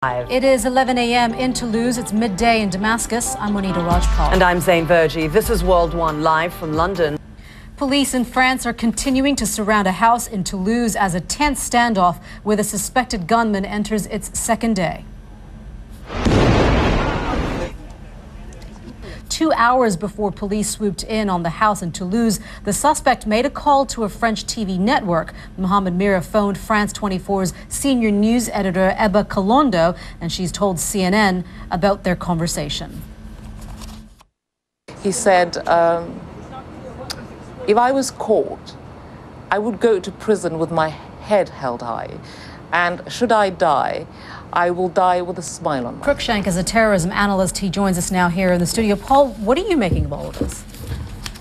It is 11 a.m. in Toulouse. It's midday in Damascus. I'm Monita Rajpal. And I'm Zain Verjee. This is World One live from London. Police in France are continuing to surround a house in Toulouse as a tense standoff with a suspected gunman enters its second day. 2 hours before police swooped in on the house in Toulouse, the suspect made a call to a French TV network. Mohamed Mira phoned France 24's senior news editor Eba Kalondo, and she's told CNN about their conversation. He said, if I was caught, I would go to prison with my head held high. And should I die, I will die with a smile on my face. Cruikshank is a terrorism analyst. He joins us now here in the studio. Paul, what are you making of all of this?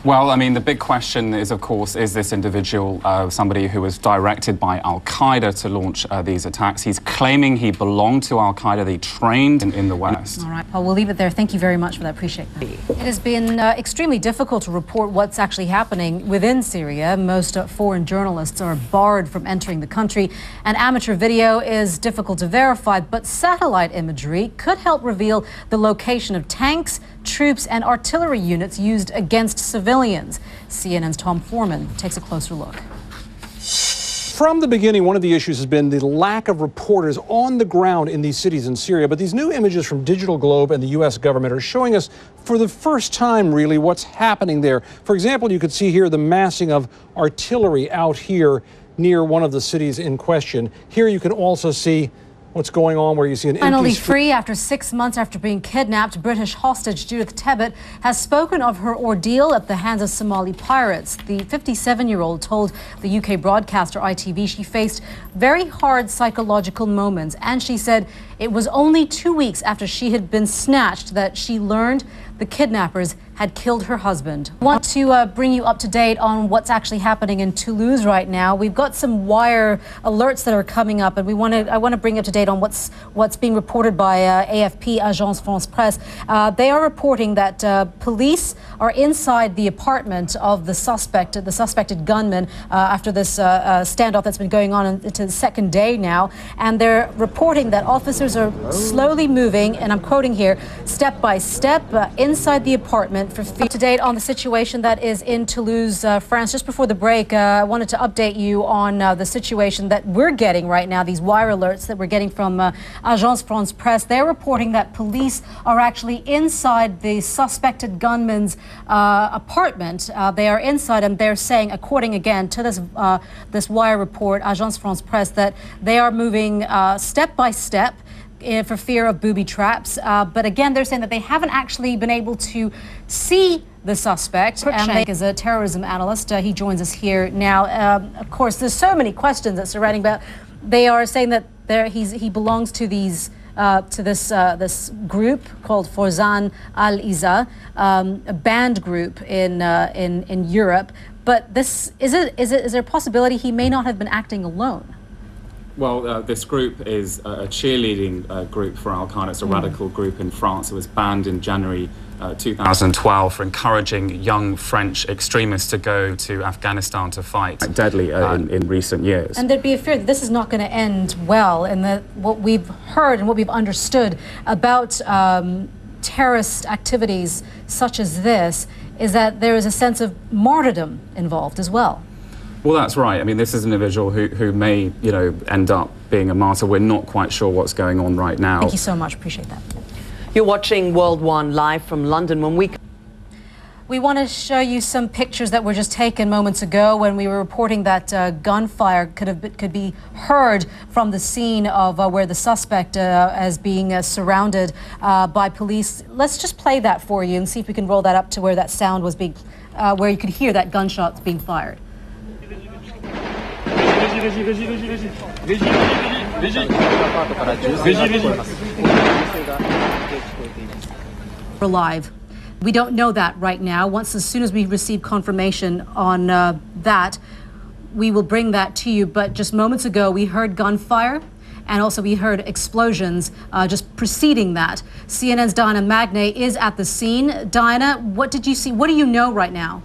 Well, I mean, the big question is, of course, is this individual somebody who was directed by Al-Qaeda to launch these attacks? He's claiming he belonged to Al-Qaeda. They trained in the West. All right, Paul, we'll leave it there. Thank you very much for that. Appreciate that. It has been extremely difficult to report what's actually happening within Syria. Most foreign journalists are barred from entering the country, and amateur video is difficult to verify, but satellite imagery could help reveal the location of tanks, troops and artillery units used against civilians. CNN's Tom Foreman takes a closer look. From the beginning, one of the issues has been the lack of reporters on the ground in these cities in Syria. But these new images from Digital Globe and the U.S. government are showing us for the first time, really, what's happening there. For example, you could see here the massing of artillery out here near one of the cities in question. Here you can also see what's going on where you see an empty Finally street. free after 6 months after being kidnapped, British hostage Judith Tebbit has spoken of her ordeal at the hands of Somali pirates. The 57-year-old told the UK broadcaster ITV she faced very hard psychological moments, and she said it was only 2 weeks after she had been snatched that she learned the kidnappers had killed her husband. I want to bring you up to date on what's actually happening in Toulouse right now. We've got some wire alerts that are coming up, and I want to bring you up to date on what's being reported by AFP, Agence France-Presse. They are reporting that police are inside the apartment of the suspected gunman after this standoff that's been going on into the second day now, and they're reporting that officers are slowly moving, and I'm quoting here, step by step inside the apartment for feet. To date on the situation that is in Toulouse, France. Just before the break, I wanted to update you on the situation that we're getting right now, these wire alerts that we're getting from Agence France-Presse. They're reporting that police are actually inside the suspected gunman's apartment. They are inside, and they're saying, according again to this wire report, Agence France-Presse, that they are moving step by step for fear of booby traps. But again, they're saying that they haven't actually been able to see the suspect. Cruikshank is a terrorism analyst. He joins us here now. Of course, there's so many questions that surrounding about. They are saying that he belongs to these this group called Forzan al-Iza, a banned group in Europe. But is there a possibility he may not have been acting alone? Well, this group is a cheerleading group for Al-Qaeda. It's a radical group in France. It was banned in January 2012 for encouraging young French extremists to go to Afghanistan to fight deadly in recent years. And there'd be a fear that this is not going to end well, and that what we've heard and what we've understood about terrorist activities such as this is that there is a sense of martyrdom involved as well. Well, that's right. I mean, this is an individual who may, end up being a martyr. We're not quite sure what's going on right now. Thank you so much. Appreciate that. You're watching World One live from London. We want to show you some pictures that were just taken moments ago when we were reporting that gunfire could be heard from the scene of where the suspect is being surrounded by police. Let's just play that for you and see if we can roll that up to where that sound was being, where you could hear that gunshots being fired. We're live. We don't know that right now. As soon as we receive confirmation on that, we will bring that to you. But just moments ago, we heard gunfire, and also we heard explosions just preceding that. CNN's Diana Magne is at the scene. Diana, what did you see? What do you know right now?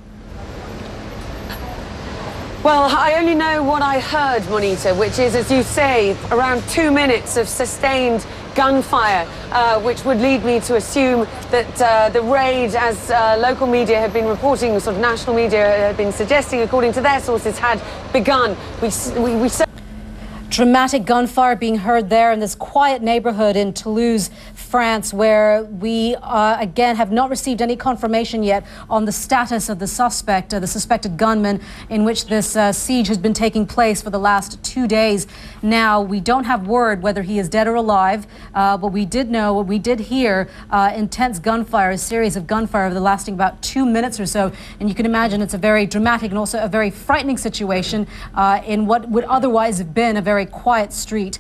Well, I only know what I heard, Monita, which is, as you say, around 2 minutes of sustained gunfire, which would lead me to assume that the raid, as local media have been reporting, sort of national media have been suggesting, according to their sources, had begun. Dramatic gunfire being heard there in this quiet neighborhood in Toulouse, France, where we again have not received any confirmation yet on the status of the suspect, the suspected gunman, in which this siege has been taking place for the last 2 days. Now, we don't have word whether he is dead or alive, but we did hear intense gunfire, a series of gunfire lasting about 2 minutes or so. And you can imagine it's a very dramatic and also a very frightening situation in what would otherwise have been a very quiet street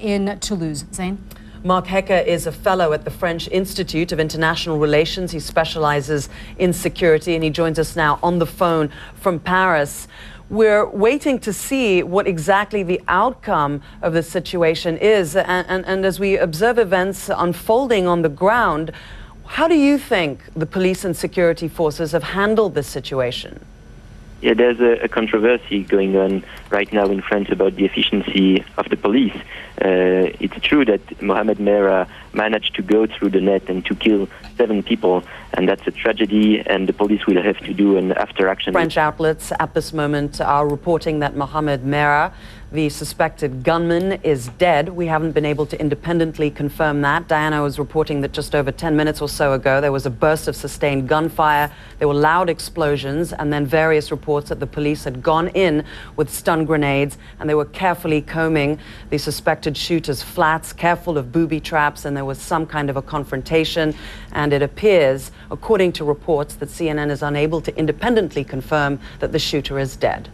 in Toulouse. Zain? Mark Hecker is a fellow at the French Institute of International Relations. He specializes in security, and he joins us now on the phone from Paris. We're waiting to see what exactly the outcome of the situation is. And as we observe events unfolding on the ground, how do you think the police and security forces have handled this situation? Yeah, there's a controversy going on right now in France about the efficiency of the police. It's true that Mohamed Merah managed to go through the net and to kill 7 people, and that's a tragedy, and the police will have to do an after-action. French outlets at this moment are reporting that Mohamed Merah, the suspected gunman, is dead. We haven't been able to independently confirm that. Diana was reporting that just over 10 minutes or so ago, there was a burst of sustained gunfire. There were loud explosions, and then various reports that the police had gone in with stun grenades, and they were carefully combing the suspected shooter's flats, careful of booby traps, and there was some kind of a confrontation. And it appears, according to reports, that CNN is unable to independently confirm that the shooter is dead.